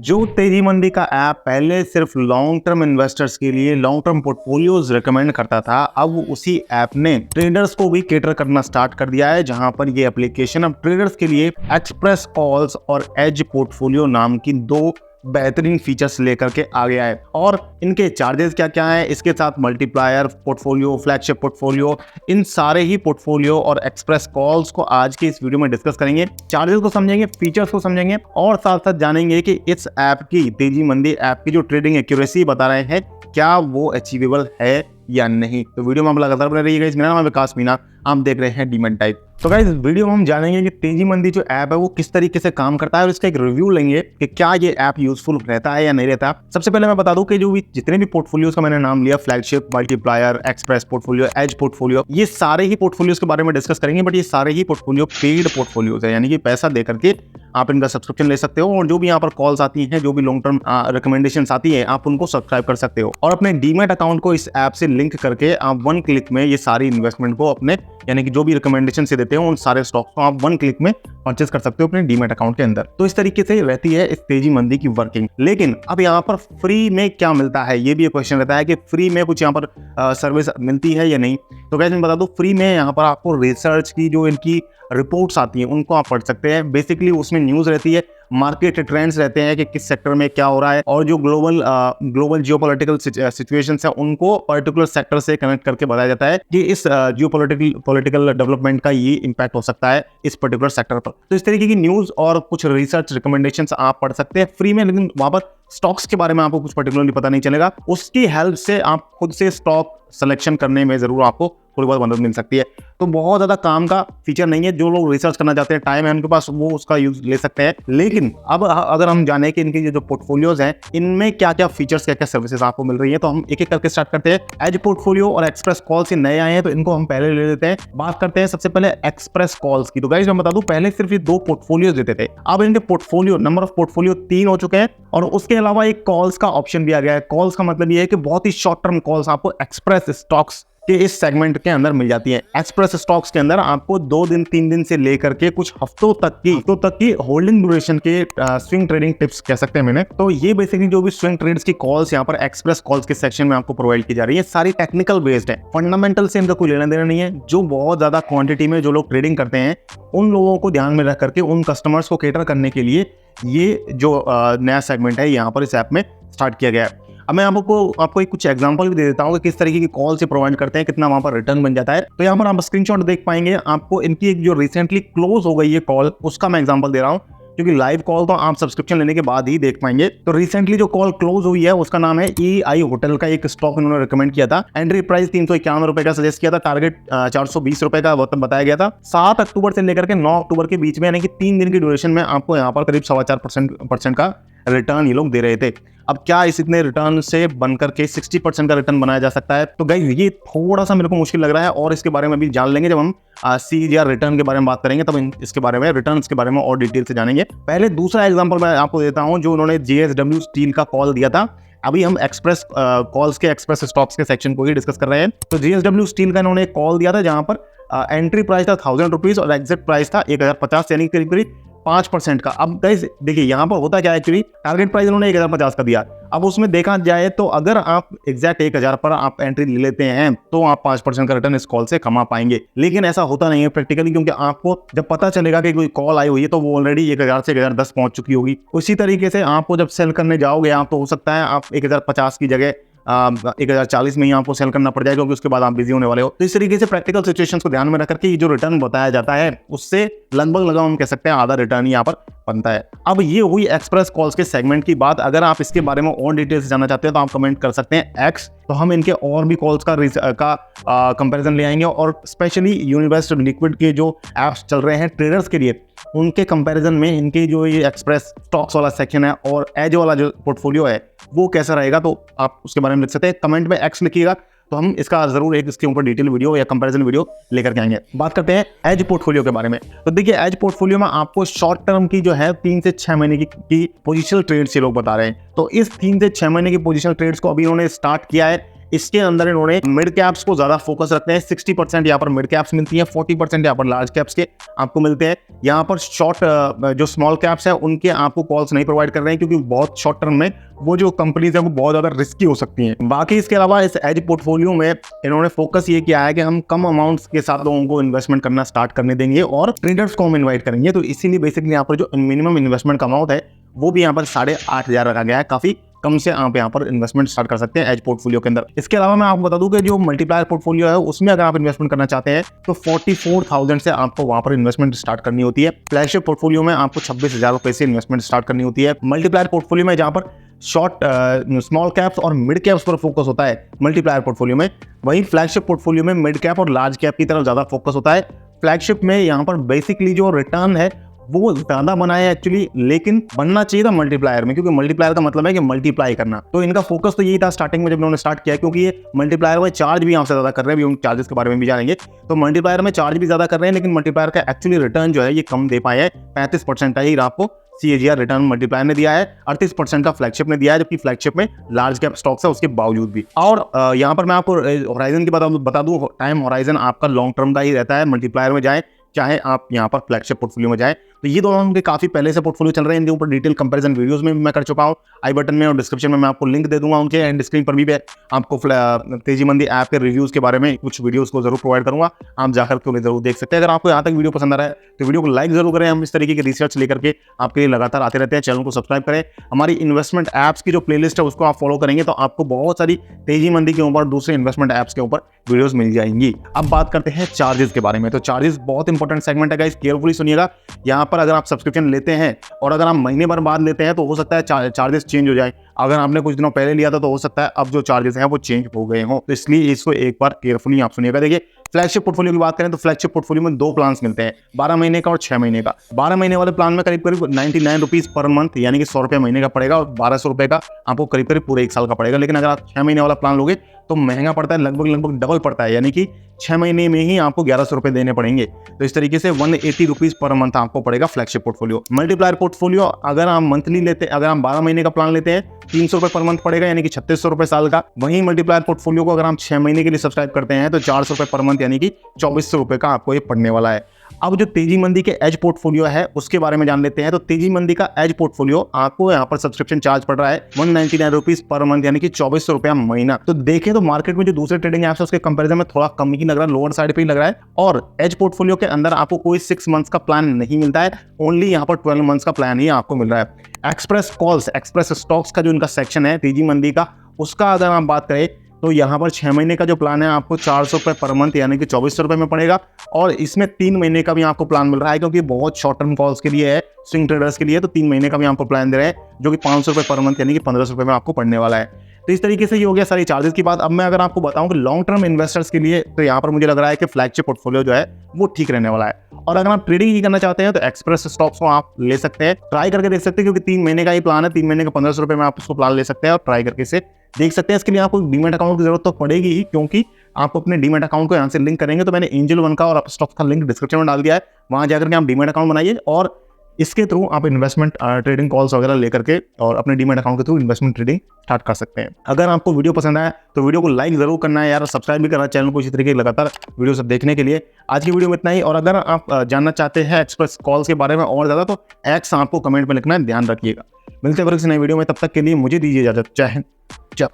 जो तेजी मंदी का ऐप पहले सिर्फ लॉन्ग टर्म इन्वेस्टर्स के लिए लॉन्ग टर्म पोर्टफोलियोज रिकमेंड करता था, अब उसी ऐप ने ट्रेडर्स को भी केटर करना स्टार्ट कर दिया है, जहां पर ये एप्लीकेशन अब ट्रेडर्स के लिए एक्सप्रेस कॉल्स और एज पोर्टफोलियो नाम की दो बेहतरीन फीचर्स लेकर के आ गया है। और इनके चार्जेस क्या क्या है, इसके साथ मल्टीप्लायर पोर्टफोलियो, फ्लैगशिप पोर्टफोलियो, इन सारे ही पोर्टफोलियो और एक्सप्रेस कॉल्स को आज के इस वीडियो में डिस्कस करेंगे। चार्जेस को समझेंगे, फीचर्स को समझेंगे और साथ साथ जानेंगे कि इस ऐप की तेजी मंदी ऐप की जो ट्रेडिंग एक्यूरेसी बता रहे हैं क्या वो अचीवेबल है या नहीं। तो वीडियो में आप लगातार बने रहिएगा। मेरा नाम है विकास मीना, आप देख रहे हैं डीमैन टाइप। तो गाइस, इस वीडियो में हम जानेंगे कि तेजी मंदी जो ऐप है वो किस तरीके से काम करता है और इसका एक रिव्यू लेंगे कि क्या ये ऐप यूजफुल रहता है या नहीं रहता। सबसे पहले मैं बता दूं कि जो भी जितने भी पोर्टफोलियोज का मैंने नाम लिया, flagship, multiplier, express portfolio, edge portfolio, ये सारे ही पोर्टफोलियोज के बारे में डिस्कस करेंगे। बट ये सारे ही पोर्टफोलियो पेड पोर्टफोलियोज है, यानी कि पैसा दे करके आप इनका सब्सक्रिप्शन ले सकते हो और जो भी यहाँ पर कॉल्स आती हैं, जो भी लॉन्ग टर्म रिकमेंडेशंस आती है, आप उनको सब्सक्राइब कर सकते हो और अपने डीमैट अकाउंट को इस ऐप से लिंक करके आप वन क्लिक में ये सारी इन्वेस्टमेंट को अपने, यानी कि जो भी रिकमेंडेशन से देते हो उन सारे स्टॉक्स को आप वन क्लिक में परचेस कर सकते हो अपने डीमैट अकाउंट के अंदर। तो इस तरीके से रहती है इस तेजी मंदी की वर्किंग। लेकिन अब यहाँ पर फ्री में क्या मिलता है, ये भी एक क्वेश्चन रहता है कि फ्री में कुछ यहाँ पर सर्विस मिलती है या नहीं। तो गाइस, मैं बता दूं, फ्री में यहाँ पर आपको रिसर्च की जो इनकी रिपोर्ट्स आती हैं उनको आप पढ़ सकते हैं। बेसिकली उसमें न्यूज़ रहती है, मार्केट ट्रेंड्स रहते हैं कि किस सेक्टर में क्या हो रहा है और जो ग्लोबल जियोपॉलिटिकल सिचुएशंस है उनको पर्टिकुलर सेक्टर से कनेक्ट करके बताया जाता है कि इस जियोपॉलिटिकल डेवलपमेंट का ये इम्पैक्ट हो सकता है इस पर्टिकुलर सेक्टर पर। तो इस तरीके की न्यूज़ और कुछ रिसर्च रिकमेंडेशंस आप पढ़ सकते हैं फ्री में। लेकिन वहाँ पर स्टॉक्स के बारे में आपको कुछ पर्टिकुलरली पता नहीं चलेगा। उसकी हेल्प से आप खुद से स्टॉक सिलेक्शन करने में जरूर आपको थोड़ी बहुत मदद मिल सकती है। तो बहुत ज़्यादा काम का फीचर नहीं है। जो लोग रिसर्च करना चाहते हैं, टाइम है उनके पास, वो उसका यूज ले सकते हैं। लेकिन अब अगर हम जाने कि इनके जो पोर्टफोलियोज हैं इनमें क्या क्या फीचर्स, क्या क्या सर्विसेज आपको मिल रही है, तो हम एक एक करके स्टार्ट करते हैं। एज पोर्टफोलियो और एक्सप्रेस कॉल से नए आए हैं तो इनको हम पहले ले लेते हैं। बात करते हैं सबसे पहले एक्सप्रेस कॉल्स की। तो गाइस, मैं बता दूं, पहले सिर्फ ये दो पोर्टफोलियोज देते थे, अब इनके पोर्टफोलियो नंबर ऑफ पोर्टफोलियो 3 हो चुके हैं और उसके अलावा एक कॉल्स का ऑप्शन भी आ गया है। कॉल्स का मतलब ये है कि बहुत ही शॉर्ट टर्म कॉल्स आपको एक्सप्रेस स्टॉक्स कि इस सेगमेंट के अंदर मिल जाती है। एक्सप्रेस स्टॉक्स के अंदर आपको 2 दिन 3 दिन से लेकर के कुछ हफ्तों तक की होल्डिंग ड्यूरेशन के स्विंग ट्रेडिंग टिप्स कह सकते हैं मैंने। तो ये बेसिकली जो भी स्विंग ट्रेड्स की कॉल्स यहाँ पर एक्सप्रेस कॉल्स के सेक्शन में आपको प्रोवाइड की जा रही है, सारी टेक्निकल बेस्ड है, फंडामेंटल से इनका कोई लेना देना नहीं है। जो बहुत ज्यादा क्वांटिटी में जो लोग ट्रेडिंग करते हैं उन लोगों को ध्यान में रख करके उन कस्टमर्स को केटर करने के लिए ये जो नया सेगमेंट है यहाँ पर इस ऐप में स्टार्ट किया गया है। अब मैं आपको एक कुछ एग्जांपल भी दे देता हूँ कि किस तरीके की कॉल से प्रोवाइड करते हैं, कितना वहां पर रिटर्न बन जाता है। तो यहाँ पर आप स्क्रीनशॉट देख पाएंगे। आपको इनकी एक जो रिसेंटली क्लोज हो गई है कॉल, उसका मैं एग्जांपल दे रहा हूँ, क्योंकि लाइव कॉल तो आप सब्सक्रिप्शन लेने के बाद ही देख पाएंगे। तो रिसेंटली जो कॉल क्लोज हुई है उसका नाम है EI होटल का एक स्टॉक इन्होंने रिकमेंड किया था। एंट्री प्राइस 351 रुपए का सजेस्ट किया था, टारगेट 420 रुपए का बताया गया था। 7 अक्टूबर से लेकर के 9 अक्टूबर के बीच में, यानी कि 3 दिन की ड्यूरेशन में आपको यहाँ पर करीब 4.25% का रिटर्न ये लोग दे रहे थे। अब क्या इस इतने रिटर्न से बनकर के 60% का रिटर्न बनाया जा सकता है? तो गाइस, ये थोड़ा सा मेरे को मुश्किल लग रहा है और इसके बारे में भी जान लेंगे। जब हम CAGR रिटर्न के बारे में बात करेंगे तब इसके बारे में, रिटर्न्स के बारे में और डिटेल से जानेंगे। पहले दूसरा एग्जांपल मैं आपको देता हूं, जो उन्होंने JSW स्टील का कॉल दिया था। अभी हम एक्सप्रेस कॉल्स के एक्सप्रेस स्टॉक्स के सेक्शन को ही डिस्कस कर रहे हैं। तो JSW स्टील का इन्होंने एक कॉल दिया था जहां पर एंट्री प्राइस था 1000 रुपीज और एग्जिट प्राइस था 1050, यानी करीब करीब 5% का। अब गाइस देखिए, यहाँ पर होता क्या है, एक्चुअली टारगेट प्राइस उन्होंने 1050 का दिया। अब उसमें देखा जाए तो अगर आप एग्जैक्ट 1000 पर आप एंट्री ले लेते हैं तो आप 5% का रिटर्न इस कॉल से कमा पाएंगे। लेकिन ऐसा होता नहीं है प्रैक्टिकली, क्योंकि आपको जब पता चलेगा कि कोई कॉल आई हुई है तो वो ऑलरेडी 1000 से 1010 पहुंच चुकी होगी। उसी तरीके से आपको जब सेल करने जाओगे आप, तो हो सकता है आप 1050 की जगह 1040 में ही आपको सेल करना पड़ जाएगा, क्योंकि उसके बाद आप बिजी होने वाले हो। तो इस तरीके से प्रैक्टिकल सिचुएशंस को ध्यान में रख करके ये जो रिटर्न बताया जाता है उससे लगभग हम कह सकते हैं आधा रिटर्न यहाँ पर बनता है। अब ये हुई एक्सप्रेस कॉल्स के सेगमेंट की बात। अगर आप इसके बारे में और डिटेल से जानना चाहते हैं तो आप कमेंट कर सकते हैं X, तो हम इनके और भी कॉल्स का कंपैरिजन ले आएंगे और स्पेशली यूनिवर्स लिक्विड के जो एप्स चल रहे हैं ट्रेडर्स के लिए, उनके कंपैरिजन में इनके जो ये एक्सप्रेस स्टॉक्स वाला सेक्शन है और एज वाला जो पोर्टफोलियो है वो कैसा रहेगा, तो आप उसके बारे में लिख सकते हैं। कमेंट में X लिखिएगा तो हम इसका जरूर एक इसके ऊपर डिटेल वीडियो या कंपैरिजन वीडियो लेकर के आएंगे। बात करते हैं एज पोर्टफोलियो के बारे में। तो देखिए, एज पोर्टफोलियो में आपको शॉर्ट टर्म की जो है 3 से 6 महीने की पोजिशनल ट्रेड्स ये लोग बता रहे हैं। तो इस 3 से 6 महीने की पोजिशनल ट्रेड्स को अभी उन्होंने स्टार्ट किया है इसके अंदर इन्होंने मिड कैप्स को ज्यादा फोकस रखते हैं। 60% यहाँ पर मिड कैप्स मिलती हैं, 40% यहाँ पर लार्ज कैप्स के आपको मिलते हैं। यहाँ पर शॉर्ट जो स्मॉल कैप्स है उनके आपको कॉल्स नहीं प्रोवाइड कर रहे हैं, क्योंकि बहुत शॉर्ट टर्म में वो जो कंपनीज है वो बहुत ज्यादा रिस्की हो सकती हैं। बाकी इसके अलावा इस एज पोर्टफोलियो में इन्होंने फोकस ये किया है कि हम कम अमाउंट्स के साथ लोगों को इन्वेस्टमेंट करना स्टार्ट करने देंगे और ट्रेडर्स को हम इन्वाइट करेंगे। तो इसीलिए बेसिकली यहाँ पर जो मिनिमम इन्वेस्टमेंट का अमाउंट है वो भी यहाँ पर 8,500 रखा गया है। काफी कम से आप यहाँ पर इन्वेस्टमेंट स्टार्ट कर सकते हैं एज पोर्टफोलियो के अंदर। इसके अलावा मैं आपको बता दूं कि जो मल्टीप्लायर पोर्टफोलियो है उसमें अगर आप इन्वेस्टमेंट करना चाहते हैं तो 44,000 से आपको वहां पर इन्वेस्टमेंट स्टार्ट करनी होती है। फ्लैगशिप पोर्टफोलियो में आपको 26,000 रुपए से इन्वेस्टमेंट स्टार्ट करनी होती है। मल्टीप्लायर पोर्टफोलियो में जहां पर शॉर्ट स्मॉल कैप्स और मिड कैप्स पर फोकस होता है मल्टीप्लायर पोर्टफोलियो में, वहीं फ्लैगशिप पोर्टफोलियो में मिड कैप और लार्ज कैप की तरफ ज्यादा फोकस होता है। फ्लैगशिप में यहाँ पर बेसिकली जो रिटर्न है वो ज्यादा बना है एक्चुअली, लेकिन बनना चाहिए था मल्टीप्लायर में, क्योंकि मल्टीप्लायर का मतलब है कि मल्टीप्लाई करना। तो इनका फोकस तो यही था स्टार्टिंग में जब इन्होंने स्टार्ट किया, क्योंकि ये मल्टीप्लायर में चार्ज भी आपसे ज्यादा कर रहे हैं, अभी उन चार्जेस के बारे में भी जानेंगे। तो मल्टीप्लायर में चार्ज भी ज्यादा कर रहे हैं, लेकिन मल्टीप्लायर का एक्चुअली रिटर्न जो है ये कम दे पाए हैं। 35% ही आपको CAGR रिटर्न मल्टीप्लायर ने दिया है, 38% का फ्लैगशिप ने दिया है, जबकि फ्लैगशिप में लार्ज कैप स्टॉक्स है उसके बावजूद भी। और यहाँ पर मैं आपको होराइजन की बता दूं, टाइम होराइजन आपका लॉन्ग टर्म का ही रहता है, मल्टीप्लायर में जाए चाहे आप यहाँ पर फ्लैगशिप पोर्टफोलियो में जाए। तो ये दोनों उनके काफी पहले से पोर्टफोलियो चल रहे हैं, इनके ऊपर डिटेल कंपैरिजन वीडियोस में भी मैं कर चुका हूँ। आई बटन में और डिस्क्रिप्शन में मैं आपको लिंक दे दूंगा उनके, एंड स्क्रीन पर भी आपको तेजी मंदी ऐप के रिव्यूज के बारे में कुछ वीडियोस को जरूर प्रोवाइड करूंगा, आप जाकर के उन्हें जरूर देख सकते हैं। अगर आपको यहाँ तक वीडियो पसंद आ रहा है तो वीडियो को लाइक जरूर करें। हम इस तरीके की रिसर्च लेकर के आपके लिए लगातार आते रहते हैं। चैनल को सब्सक्राइब करें। हमारी इन्वेस्टमेंट ऐप्स की जो प्लेलिस्ट है उसको आप फॉलो करेंगे तो आपको बहुत सारी तेजी मंदी के ऊपर, दूसरे इन्वेस्टमेंट ऐप्स के ऊपर वीडियोस मिल जाएंगी। अब बात करते हैं चार्जेस के बारे में। तो चार्जेस बहुत इंपॉर्टेंट सेगमेंट है गाइस, केयरफुली सुनिएगा। यहाँ पर अगर आप सब्सक्रिप्शन लेते हैं और अगर आप महीने भर बाद लेते हैं तो हो सकता है चार्जेस चेंज हो जाए। अगर आपने कुछ दिनों पहले लिया था तो हो सकता है अब जो चार्जेस हैं वो चेंज हो गए हों। तो इसलिए इसको एक बार केयरफुली आप सुनिएगा। देखिए, फ्लैगशिप पोर्टफोलियो की बात करें तो फ्लैगशिप पोर्टफोलियो में 2 प्लान्स मिलते हैं, 12 महीने का और 6 महीने का। 12 महीने वाले प्लान में करीब करीब 99 रुपीज पर मंथ, यानी कि 100 रुपये महीने का पड़ेगा, और 1200 रुपये का आपको करीब करीब पूरे 1 साल का पड़ेगा। लेकिन अगर आप 6 महीने वाला प्लान लोगे तो महंगा पड़ता है, लगभग डबल पड़ता है, यानी कि 6 महीने में ही आपको 1100 रुपये देने पड़ेंगे। तो इस तरीके से 180 रुपीज पर मंथ आपको पड़ेगा फ्लैगशिप पोर्टफोलियो। मल्टीप्लायर पोर्टफोलियो अगर आप मंथली लेते, अगर आप 12 महीने का प्लान लेते हैं 300 रुपये पर मंथ पड़ेगा, यानी कि 3600 रुपये साल का। वहीं मल्टीप्लायर पोर्टफोलियो को अगर आप 6 महीने के लिए सब्सक्राइब करते हैं तो 400 रुपये पर मंथ, यानी कि 2400 रुपये का आपको ये पड़ने वाला है। अब जो तेजी मंदी के एज पोर्टफोलियो है उसके बारे में जान लेते हैं। तो तेजी मंदी का एज पोर्टफोलियो आपको यहाँ पर सब्सक्रिप्शन चार्ज पड़ रहा है 199 रुपीज पर मंथ, यानी कि 2400 रुपया महीना। तो देखें तो मार्केट में जो दूसरे ट्रेडिंग ऐप्स है उसके कंपैरिजन में थोड़ा कम ही लग रहा है, लोअर साइड पे ही लग रहा है। और एज पोर्टफोलियो के अंदर आपको कोई 6 मंथ्स का प्लान नहीं मिलता है, ओनली यहाँ पर 12 मंथ्स का प्लान ही आपको मिल रहा है। एक्सप्रेस कॉल्स, एक्सप्रेस स्टॉक्स का जो इनका सेक्शन है तेजी मंदी का, उसका अगर आप बात करें तो यहाँ पर 6 महीने का जो प्लान है आपको 400 रुपये पर मंथ, यानी कि 2400 रुपये में पड़ेगा। और इसमें 3 महीने का भी आपको प्लान मिल रहा है, क्योंकि बहुत शॉर्ट टर्म कॉल्स के लिए है, स्विंग ट्रेडर्स के लिए। तो 3 महीने का भी आपको प्लान दे रहे हैं, जो कि 500 रुपये पर मंथ, यानी कि 1500 रुपये में आपको पड़ने वाला है। तो इस तरीके से ये हो गया सारी चार्जेस की बात। अब मैं अगर आपको बताऊं कि लॉन्ग टर्म इन्वेस्टर्स के लिए, तो यहाँ पर मुझे लग रहा है कि फ्लैगशिप पोर्टफोलियो जो है वो ठीक रहने वाला है। और अगर आप ट्रेडिंग ही करना चाहते हैं तो एक्सप्रेस स्टॉक्स को आप ले सकते हैं, ट्राई करके देख सकते हैं, क्योंकि 3 महीने का ही प्लान है। 3 महीने का 1500 रुपये में आप उसको प्लान ले सकते हैं और ट्राई करके इसे देख सकते हैं। इसके लिए आपको डीमैट अकाउंट की जरूरत तो पड़ेगी ही, क्योंकि आप अपने डीमैट अकाउंट को यहाँ से लिंक करेंगे। तो मैंने एंजल वन का और स्टॉक्स का लिंक डिस्क्रिप्शन में डाल दिया है, वहां जाकर के आप डीमैट अकाउंट बनाइए और इसके थ्रू आप इन्वेस्टमेंट ट्रेडिंग कॉल्स वगैरह लेकर के और अपने डीमैट अकाउंट के थ्रू इन्वेस्टमेंट ट्रेडिंग स्टार्ट कर सकते हैं। अगर आपको वीडियो पसंद आया तो वीडियो को लाइक जरूर करना है यार, सब्सक्राइब भी करना है चैनल को इसी तरीके लगातार वीडियो सब देखने के लिए। आज की वीडियो में इतना ही, और अगर आप जानना चाहते हैं एक्सप्रेस कॉल्स के बारे में और ज्यादा तो एक्स आपको कमेंट में लिखना है, ध्यान रखिएगा। मिलते हैं फिर किसी नई वीडियो में, तब तक के लिए मुझे दीजिए इजाजत। जय हिंद, जय।